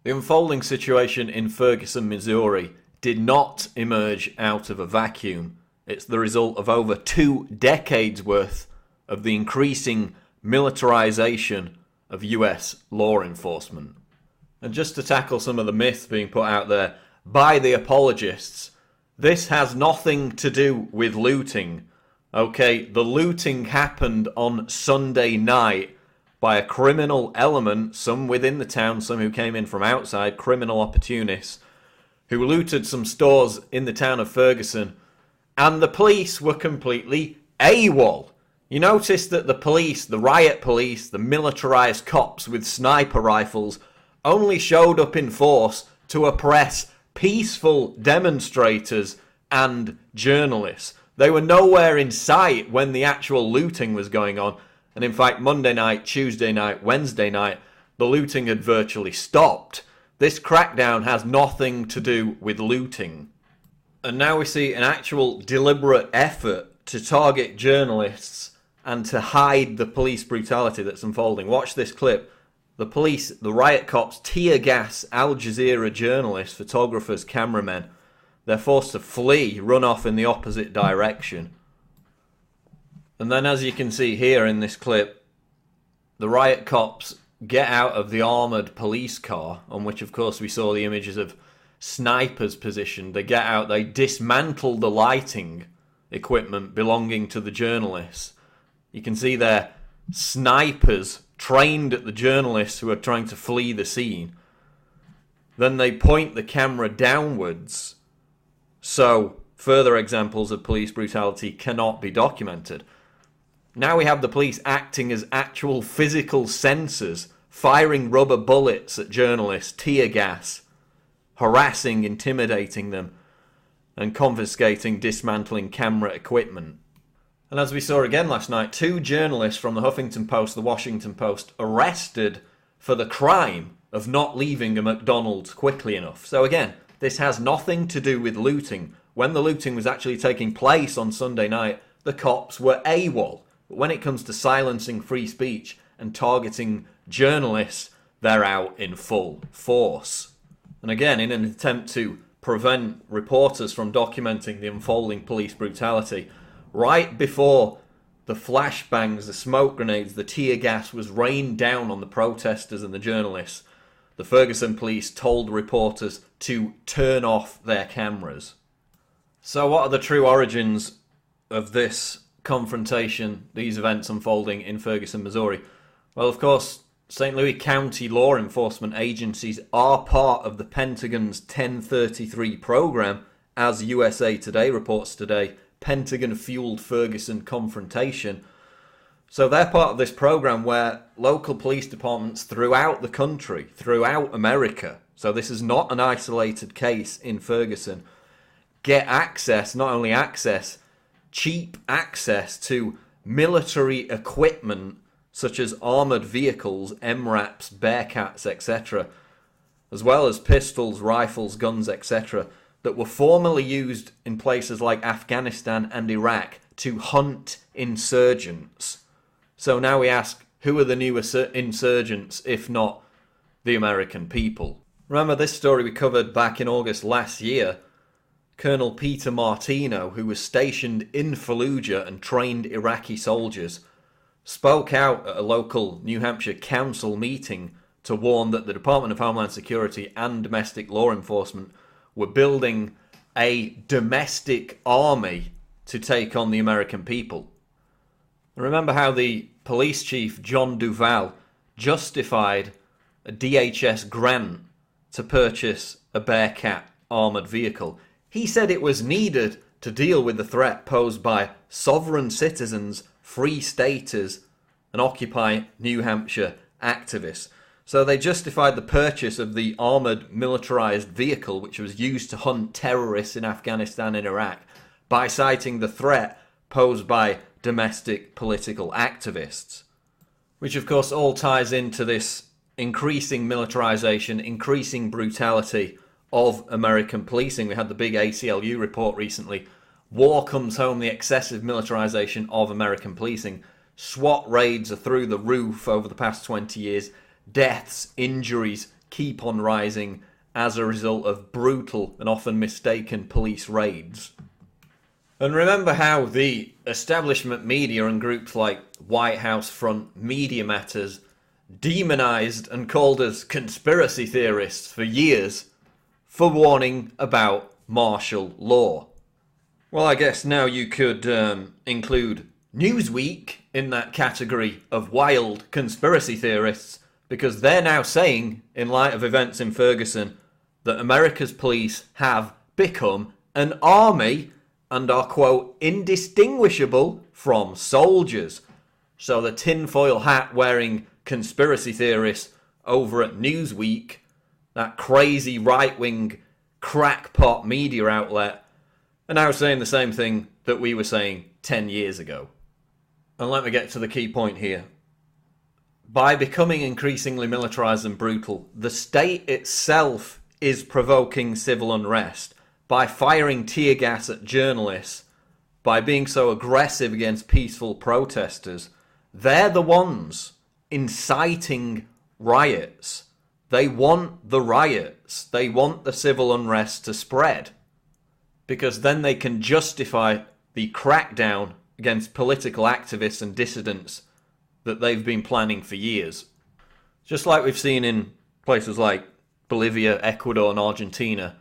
The unfolding situation in Ferguson, Missouri did not emerge out of a vacuum. It's the result of over 2 decades worth of the increasing militarization of US law enforcement. And just to tackle some of the myths being put out there by the apologists, this has nothing to do with looting. Okay, the looting happened on Sunday night by a criminal element, some within the town, some who came in from outside, criminal opportunists, who looted some stores in the town of Ferguson, and the police were completely AWOL. You notice that the police, the riot police, the militarised cops with sniper rifles, only showed up in force to oppress peaceful demonstrators and journalists. They were nowhere in sight when the actual looting was going on. And in fact, Monday night, Tuesday night, Wednesday night, the looting had virtually stopped. This crackdown has nothing to do with looting. And now we see an actual deliberate effort to target journalists and to hide the police brutality that's unfolding. Watch this clip. The police, the riot cops, tear gas Al Jazeera journalists, photographers, cameramen. They're forced to flee, run off in the opposite direction. And then, as you can see here in this clip, the riot cops get out of the armoured police car, on which of course we saw the images of snipers positioned. They get out, they dismantle the lighting equipment belonging to the journalists. You can see there snipers trained at the journalists who are trying to flee the scene. Then they point the camera downwards, so further examples of police brutality cannot be documented. Now we have the police acting as actual physical censors, firing rubber bullets at journalists, tear gas, harassing, intimidating them, and confiscating, dismantling camera equipment. And as we saw again last night, 2 journalists from the Huffington Post, the Washington Post, arrested for the crime of not leaving a McDonald's quickly enough. So again, this has nothing to do with looting. When the looting was actually taking place on Sunday night, the cops were AWOL. But when it comes to silencing free speech and targeting journalists, they're out in full force. And again, in an attempt to prevent reporters from documenting the unfolding police brutality, right before the flashbangs, the smoke grenades, the tear gas was rained down on the protesters and the journalists, the Ferguson police told reporters to turn off their cameras. So what are the true origins of this confrontation, these events unfolding in Ferguson, Missouri? Well, of course, St. Louis County law enforcement agencies are part of the Pentagon's 1033 program, as USA Today reports today. Pentagon-fueled Ferguson confrontation. So they're part of this program where local police departments throughout the country, throughout America, so this is not an isolated case in Ferguson, get access, not only access, cheap access to military equipment such as armoured vehicles, MRAPs, Bearcats, etc., as well as pistols, rifles, guns, etc., that were formerly used in places like Afghanistan and Iraq to hunt insurgents. So now we ask, who are the new insurgents if not the American people? Remember this story we covered back in August last year? Colonel Peter Martino, who was stationed in Fallujah and trained Iraqi soldiers, spoke out at a local New Hampshire council meeting to warn that the Department of Homeland Security and domestic law enforcement were building a domestic army to take on the American people. Remember how the police chief, John Duval, justified a DHS grant to purchase a Bearcat armoured vehicle. He said it was needed to deal with the threat posed by sovereign citizens, free staters, and Occupy New Hampshire activists. So they justified the purchase of the armoured militarised vehicle which was used to hunt terrorists in Afghanistan and Iraq by citing the threat posed by domestic political activists. Which of course all ties into this increasing militarisation, increasing brutality of American policing. We had the big ACLU report recently. War comes home, the excessive militarisation of American policing. SWAT raids are through the roof over the past 20 years. Deaths, injuries, keep on rising as a result of brutal and often mistaken police raids. And remember how the establishment media and groups like White House Front Media Matters demonized and called us conspiracy theorists for years for warning about martial law. Well, I guess now you could include Newsweek in that category of wild conspiracy theorists, because they're now saying, in light of events in Ferguson, that America's police have become an army and are, quote, indistinguishable from soldiers. So the tinfoil hat wearing conspiracy theorists over at Newsweek, that crazy right-wing crackpot media outlet, are now saying the same thing that we were saying 10 years ago. And let me get to the key point here. By becoming increasingly militarised and brutal, the state itself is provoking civil unrest by firing tear gas at journalists, by being so aggressive against peaceful protesters. They're the ones inciting riots. They want the riots. They want the civil unrest to spread, because then they can justify the crackdown against political activists and dissidents that they've been planning for years. Just like we've seen in places like Bolivia, Ecuador and Argentina,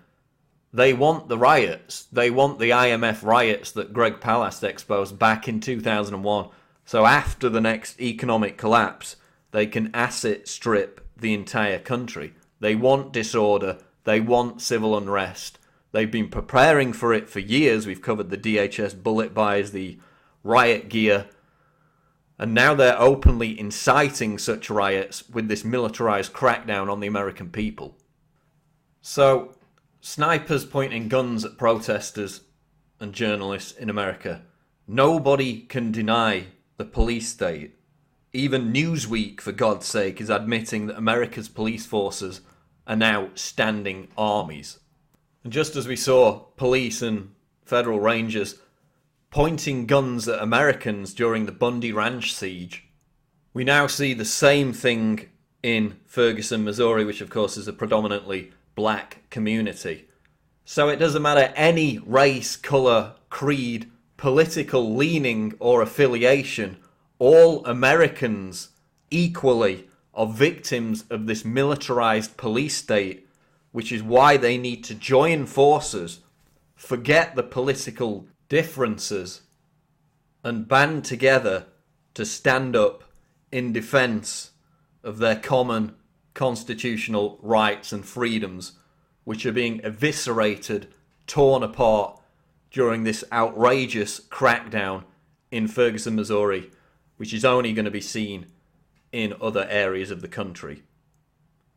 they want the riots. They want the IMF riots that Greg Palast exposed back in 2001. So after the next economic collapse, they can asset strip the entire country. They want disorder. They want civil unrest. They've been preparing for it for years. We've covered the DHS bullet buys, the riot gear, and now they're openly inciting such riots with this militarized crackdown on the American people. So, snipers pointing guns at protesters and journalists in America. Nobody can deny the police state. Even Newsweek, for God's sake, is admitting that America's police forces are now standing armies. And just as we saw police and federal rangers pointing guns at Americans during the Bundy Ranch siege, we now see the same thing in Ferguson, Missouri, which of course is a predominantly black community. So it doesn't matter any race, colour, creed, political leaning or affiliation, all Americans equally are victims of this militarised police state, which is why they need to join forces, forget the political differences, and band together to stand up in defence of their common constitutional rights and freedoms, which are being eviscerated, torn apart during this outrageous crackdown in Ferguson, Missouri, which is only going to be seen in other areas of the country.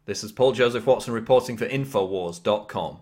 This is Paul Joseph Watson reporting for Infowars.com.